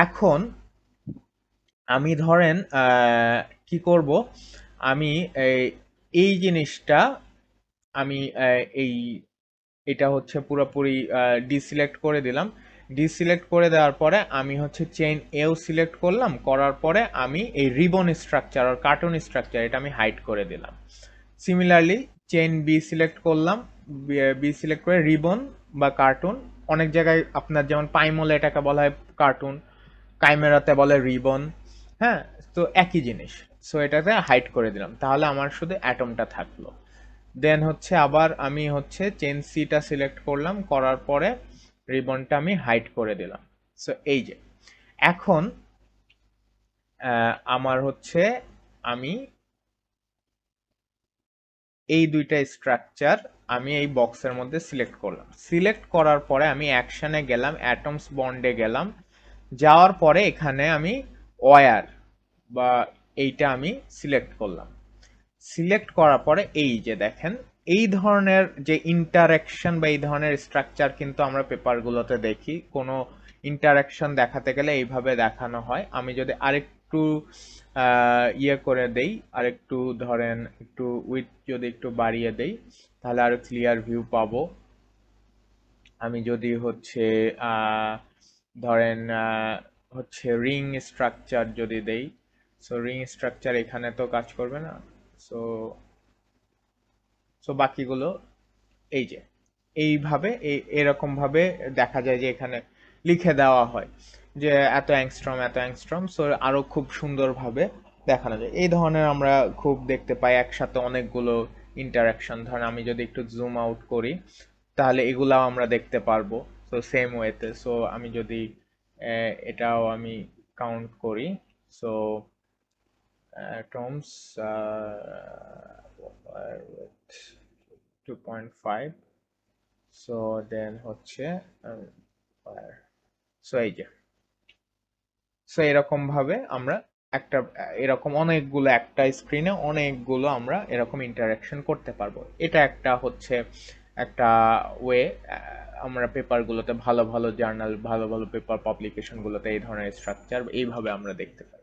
এখন আমি ধরেন কি করব, আমি এই এই জিনিসটা আমি এই এটা হচ্ছে পুরোপুরি ডিসিলেক্ট করে দিলাম। ডিসিলেক্ট করে দেওয়ার পরে আমি হচ্ছে চেইন এও সিলেক্ট করলাম, করার পরে আমি এই রিবন স্ট্রাকচার আর কার্টুন স্ট্রাকচার এটা আমি হাইড করে দিলাম। সিমিলারলি চেইন বি সিলেক্ট করলাম, বি সিলেক্ট করে রিবন বা কার্টুন, অনেক জায়গায় আপনার যেমন পাইমলে এটাকে বলা হয় কার্টুন, কাইমেরাতে বলে রিবন। হ্যাঁ, তো একই জিনিস। সো এটাতে হাইড করে দিলাম, তাহলে আমার শুধু অ্যাটমটা থাকলো। দেন হচ্ছে আবার আমি হচ্ছে চেন সিটা সিলেক্ট করলাম, করার পরে রিবনটা আমি হাইড করে দিলাম। সো এই যে এখন আমার হচ্ছে আমি এই দুইটা স্ট্রাকচার আমি এই বক্সের মধ্যে সিলেক্ট করলাম। সিলেক্ট করার পরে আমি অ্যাকশনে গেলাম, অ্যাটমস বন্ডে গেলাম, যাওয়ার পরে এখানে আমি ওয়্যার বা এইটা আমি সিলেক্ট করলাম। সিলেক্ট করার পরে এই যে দেখেন, এই ধরনের যে ইন্টারাকশন বা এই ধরনের স্ট্রাকচার কিন্তু আমরা পেপারগুলোতে দেখি। কোনো ইন্টারাকশন দেখাতে গেলে এইভাবে দেখানো হয়। আমি যদি আরেকটু ইয়ে করে দেই, আরেকটু ধরেন একটু উইথ যদি একটু বাড়িয়ে দেই, তাহলে আরো ক্লিয়ার ভিউ পাবো। আমি যদি হচ্ছে ধরেন হচ্ছে রিং স্ট্রাকচার যদি দেই, সো রিং স্ট্রাকচার এখানে তো কাজ করবে না। সো সো বাকিগুলো এই যে এইভাবে এরকম ভাবে দেখা যায় যে এখানে লিখে দেওয়া হয় যে এত অ্যাংস্ট্রম এত অ্যাংস্ট্রম। সো আরো খুব সুন্দরভাবে দেখানো যায়। এই ধরনের আমরা খুব দেখতে পাই একসাথে অনেকগুলো ইন্টারাকশন। ধরেন আমি যদি একটু জুম আউট করি, তাহলে এগুলাও আমরা দেখতে পারবো। সো সেম ওয়েতে, সো আমি যদি এটাও আমি কাউন্ট করি, সো atoms 2.5, সো দেন হচ্ছে সো এই যে, সো এরকম ভাবে আমরা একটা এরকম অনেকগুলো একটা স্ক্রিনে অনেকগুলো আমরা এরকম ইন্টারাকশন করতে পারবো। এটা একটা হচ্ছে একটা ওয়ে। আমরা পেপারগুলোতে ভালো ভালো জার্নাল ভালো ভালো পেপার পাবলিকেশনগুলোতে এই ধরনের স্ট্রাকচার এইভাবে আমরা দেখতে পাই।